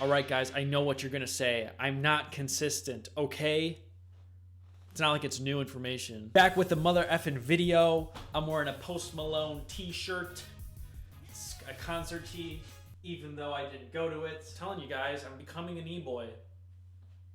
All right, guys, I know what you're gonna say. I'm not consistent, okay? It's not like it's new information. Back with the mother effing video. I'm wearing a Post Malone t-shirt. It's a concert tee, even though I didn't go to it. I'm telling you guys, I'm becoming an e-boy.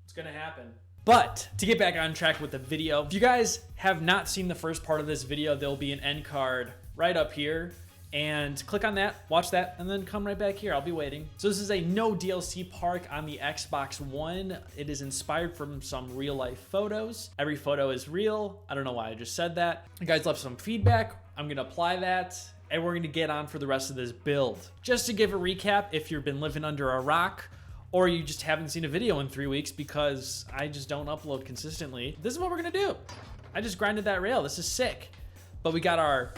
It's gonna happen. But to get back on track with the video, if you guys have not seen the first part of this video, there'll be an end card right up here. And click on that, watch that, and then come right back here. I'll be waiting. So this is a no DLC park on the Xbox One. It is inspired from some real life photos. Every photo is real. I don't know why I just said that. You guys left some feedback. I'm gonna apply that, and we're gonna get on for the rest of this build. Just to give a recap, if you've been living under a rock, or you just haven't seen a video in 3 weeks because I just don't upload consistently, this is what we're gonna do. I just grinded that rail. This is sick. But we got our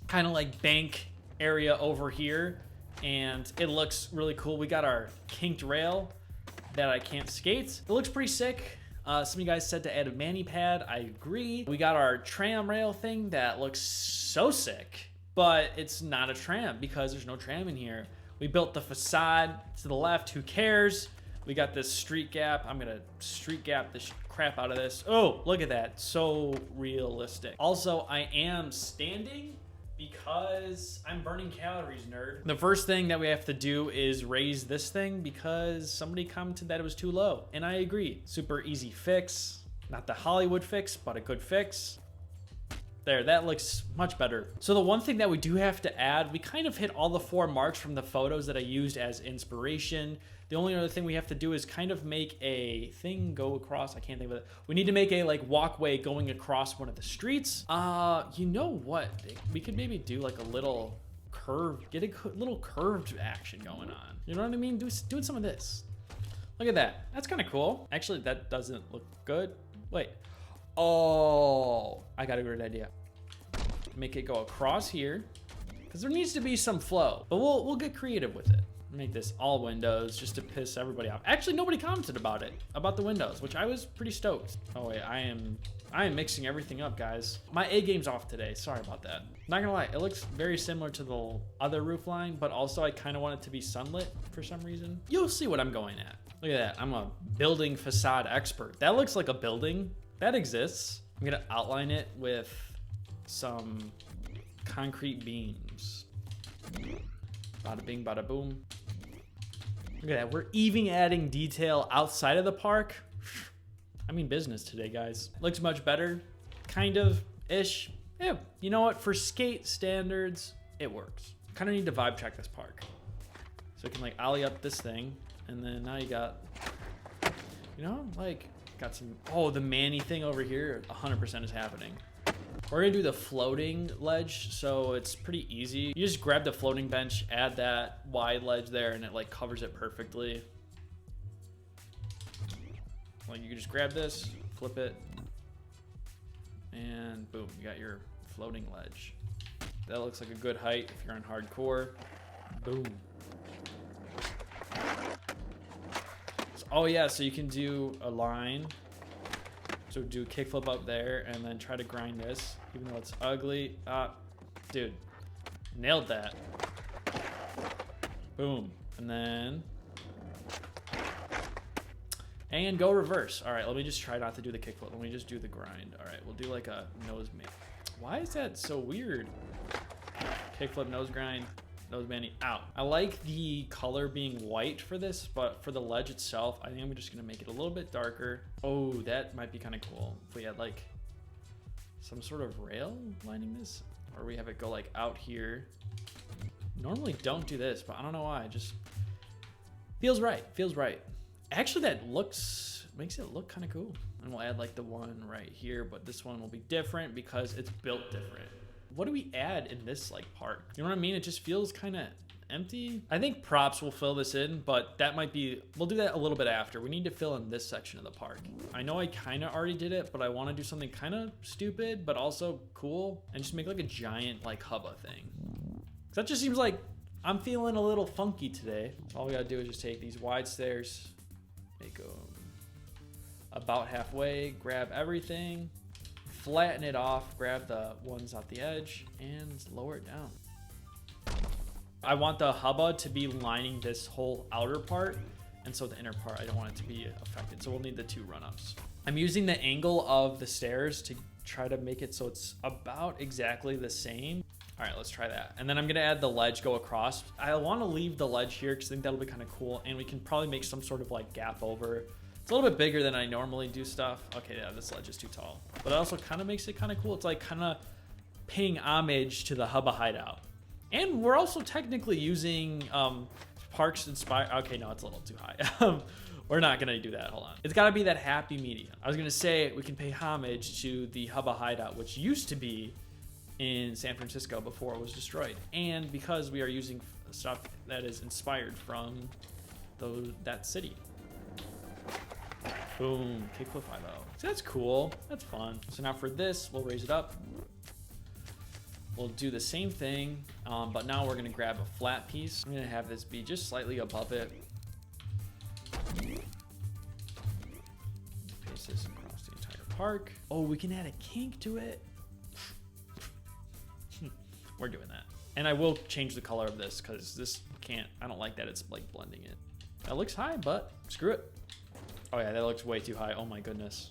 kind of like bank area over here, and it looks really cool. We got our kinked rail that I can't skate. It looks pretty sick. Some of you guys said to add a mani pad. I agree. We got our tram rail thing that looks so sick, but it's not a tram because there's no tram in here. We built the facade to the left. Who cares? We got this street gap. I'm gonna street gap the crap out of this. Oh, look at that. So realistic. Also, I am standing because I'm burning calories, nerd. The first thing that we have to do is raise this thing because somebody commented that it was too low, and I agree. Super easy fix. Not the Hollywood fix, but a good fix. There, that looks much better. So the one thing that we do have to add, we kind of hit all the 4 marks from the photos that I used as inspiration. The only other thing we have to do is kind of make a thing go across. I can't think of it. We need to make a like walkway going across one of the streets. You know what? We could maybe do like a little curve, get a little curved action going on. You know what I mean? Doing some of this. Look at that. That's kind of cool. Actually, that doesn't look good. Wait. Oh, I got a great idea. Make it go across here because there needs to be some flow, but we'll get creative with it. Make this all windows just to piss everybody off. Actually, nobody commented about it, about the windows, which I was pretty stoked. Oh wait, I am mixing everything up, guys. My A game's off today. Sorry about that. Not gonna lie, it looks very similar to the other roof line, but also I kind of want it to be sunlit for some reason. You'll see what I'm going at. Look at that. I'm a building facade expert. That looks like a building. That exists. I'm gonna outline it with some concrete beams. Bada bing, bada boom. Look at that, we're even adding detail outside of the park. I mean business today, guys. Looks much better, kind of, ish. Yeah, you know what, for skate standards, it works. Kind of need to vibe check this park. So I can like ollie up this thing, and then now you got, you know, like, got some, oh, the Manny thing over here, 100% is happening. We're gonna do the floating ledge, so it's pretty easy. You just grab the floating bench, add that wide ledge there, and it like covers it perfectly. Like you can just grab this, flip it, and boom, you got your floating ledge. That looks like a good height if you're on hardcore. Boom. Oh yeah, so you can do a line. So do a kickflip up there and then try to grind this, even though it's ugly. Dude, nailed that. Boom, and go reverse. All right, let me just try not to do the kickflip. Let me just do the grind. All right, we'll do like a nose man. Why is that so weird? Kickflip, nose grind. Nose manny out. I like the color being white for this, but for the ledge itself, I think I'm just gonna make it a little bit darker. Oh, that might be kind of cool. If we had like some sort of rail lining this, or we have it go like out here. Normally don't do this, but I don't know why. It just feels right, feels right. Actually, that makes it look kind of cool. And we'll add like the one right here, but this one will be different because it's built different. What do we add in this like park? You know what I mean? It just feels kind of empty. I think props will fill this in, but that might be, we'll do that a little bit after. We need to fill in this section of the park. I know I kind of already did it, but I want to do something kind of stupid, but also cool, and just make like a giant like hubba thing. 'Cause that just seems like I'm feeling a little funky today. All we gotta do is just take these wide stairs, make them about halfway, grab everything, flatten it off, grab the ones out the edge, and lower it down. I want the hubba to be lining this whole outer part, and so the inner part, I don't want it to be affected. So we'll need the 2 run-ups. I'm using the angle of the stairs to try to make it so it's about exactly the same. All right, let's try that. And then I'm gonna add the ledge go across. I wanna leave the ledge here because I think that'll be kind of cool. And we can probably make some sort of like gap over. It's a little bit bigger than I normally do stuff. Okay, yeah, this ledge is too tall. But it also kind of makes it kind of cool. It's like kind of paying homage to the hubba hideout. And we're also technically using Parks inspired. Okay, no, it's a little too high. We're not gonna do that, hold on. It's gotta be that happy medium. I was gonna say we can pay homage to the hubba hideout, which used to be in San Francisco before it was destroyed. And because we are using stuff that is inspired from that city. Boom, kickflip 5-0. So that's cool, that's fun. So now for this, we'll raise it up. We'll do the same thing, but now we're gonna grab a flat piece. I'm gonna have this be just slightly above it. Paste this across the entire park. Oh, we can add a kink to it. We're doing that. And I will change the color of this because this I don't like that it's like blending it. That looks high, but screw it. Oh yeah, that looks way too high. Oh my goodness.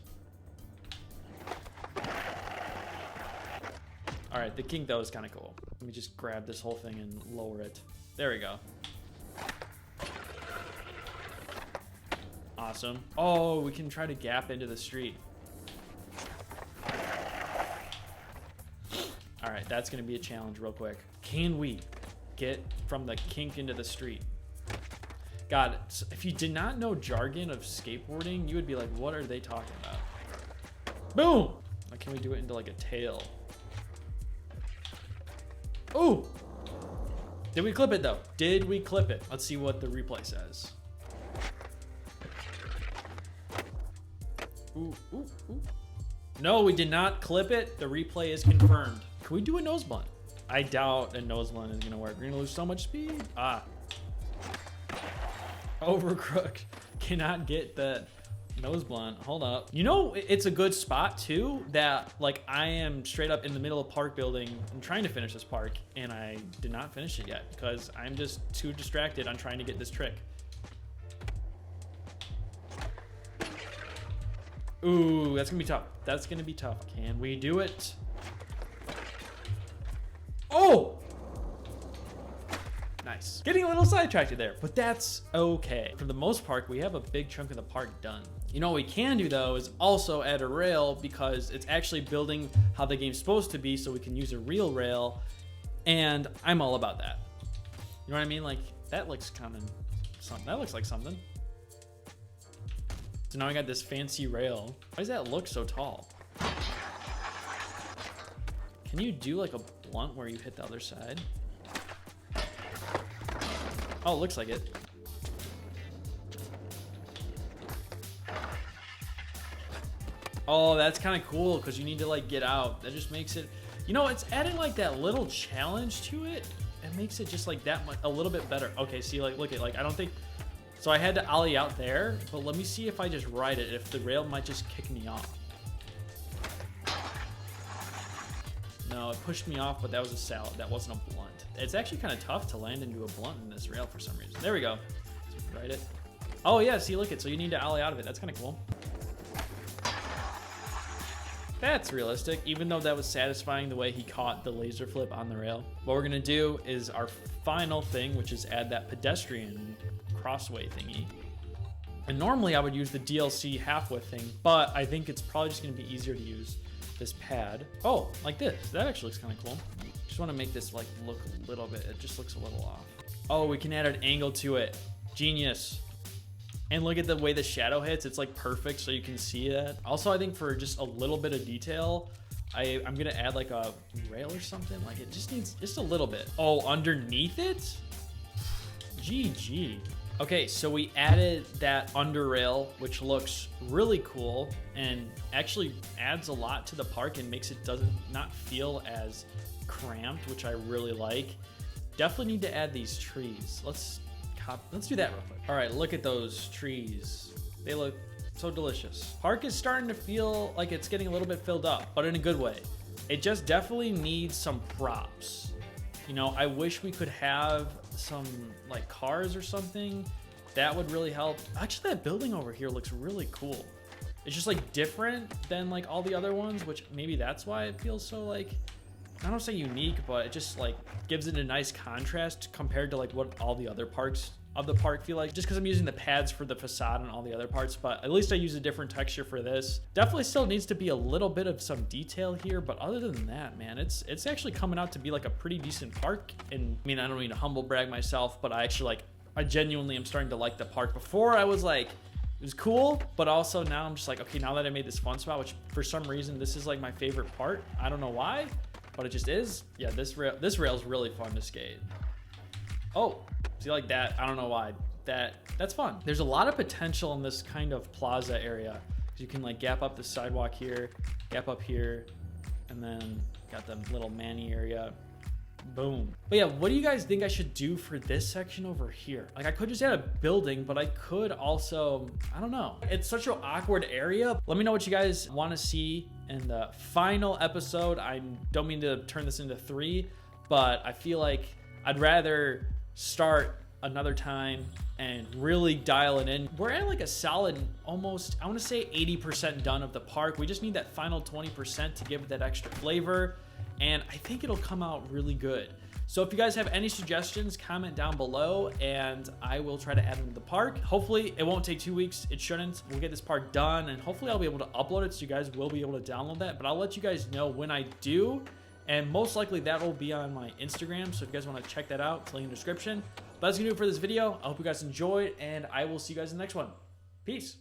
All right, the kink though is kind of cool. Let me just grab this whole thing and lower it. There we go. Awesome. Oh, we can try to gap into the street. All right, that's gonna be a challenge real quick. Can we get from the kink into the street? God, if you did not know jargon of skateboarding, you would be like, what are they talking about? Boom! Like, can we do it into like a tail? Oh! Did we clip it though? Did we clip it? Let's see what the replay says. Ooh, ooh, ooh. No, we did not clip it. The replay is confirmed. Can we do a nose blunt? I doubt a nose blunt is gonna work. We're gonna lose so much speed. Ah. Overcrooked. Cannot get the nose blunt. Hold up. You know, it's a good spot too that like I am straight up in the middle of park building. I'm trying to finish this park and I did not finish it yet because I'm just too distracted on trying to get this trick. Ooh, that's gonna be tough. That's gonna be tough. Can we do it? Oh! Nice. Getting a little sidetracked there, but that's okay. For the most part, we have a big chunk of the park done. You know what we can do though is also add a rail because it's actually building how the game's supposed to be so we can use a real rail. And I'm all about that. You know what I mean? Like that looks kind of something. That looks like something. So now I got this fancy rail. Why does that look so tall? Can you do like a blunt where you hit the other side? Oh, it looks like it. Oh, that's kind of cool because you need to like get out. That just makes it, you know, it's adding like that little challenge to it. It makes it just like that much, a little bit better. Okay, see, like, look at, like, I don't think, so I had to ollie out there, but let me see if I just ride it, if the rail might just kick me off. No, it pushed me off, but that was a salad. That wasn't a blunt. It's actually kind of tough to land into a blunt in this rail for some reason. There we go. So ride it. Oh yeah, see, look it. So you need to ollie out of it. That's kind of cool. That's realistic, even though that was satisfying the way he caught the laser flip on the rail. What we're gonna do is our final thing, which is add that pedestrian crossway thingy. And normally I would use the DLC half-width thing, but I think it's probably just gonna be easier to use this pad. Oh, like this. That actually looks kind of cool. Just want to make this like look a little bit. It just looks a little off. Oh, we can add an angle to it. Genius. And look at the way the shadow hits. It's like perfect so you can see that. Also, I think for just a little bit of detail, I'm gonna add like a rail or something. Like it just needs just a little bit. Oh, underneath it? GG. Okay, so we added that under rail, which looks really cool and actually adds a lot to the park and makes it not feel as cramped, which I really like. Definitely need to add these trees. Let's do that real quick. All right, look at those trees. They look so delicious. Park is starting to feel like it's getting a little bit filled up, but in a good way. It just definitely needs some props. You know, I wish we could have some like cars or something. That would really help. Actually, that building over here looks really cool. It's just like different than like all the other ones, which maybe that's why it feels so like, I don't say unique, but it just like gives it a nice contrast compared to like what all the other parts of the park feel like, just because I'm using the pads for the facade and all the other parts, but at least I use a different texture for this. Definitely still needs to be a little bit of some detail here, but other than that, man, it's actually coming out to be like a pretty decent park. And I mean, I don't mean to humble brag myself, but I genuinely am starting to like the park. Before I was like, it was cool, but also now I'm just like, okay, now that I made this fun spot, which for some reason this is like my favorite part, I don't know why, but it just is. Yeah, this rail is really fun to skate. Oh, see, like that, I don't know why. That's fun. There's a lot of potential in this kind of plaza area. You can like gap up the sidewalk here, gap up here, and then got the little Manny area. Boom. But yeah, what do you guys think I should do for this section over here? Like, I could just add a building, but I could also, I don't know. It's such an awkward area. Let me know what you guys want to see in the final episode. I don't mean to turn this into 3, but I feel like I'd rather start another time and really dial it in. We're at like a solid, almost, I want to say 80% done of the park. We just need that final 20% to give it that extra flavor, and I think it'll come out really good. So if you guys have any suggestions, comment down below and I will try to add them to the park. Hopefully it won't take 2 weeks. It shouldn't. We'll get this park done, and hopefully I'll be able to upload it so you guys will be able to download that, but I'll let you guys know when I do. And most likely that will be on my Instagram. So if you guys want to check that out, it's linked in the description. But that's going to do it for this video. I hope you guys enjoyed, and I will see you guys in the next one. Peace.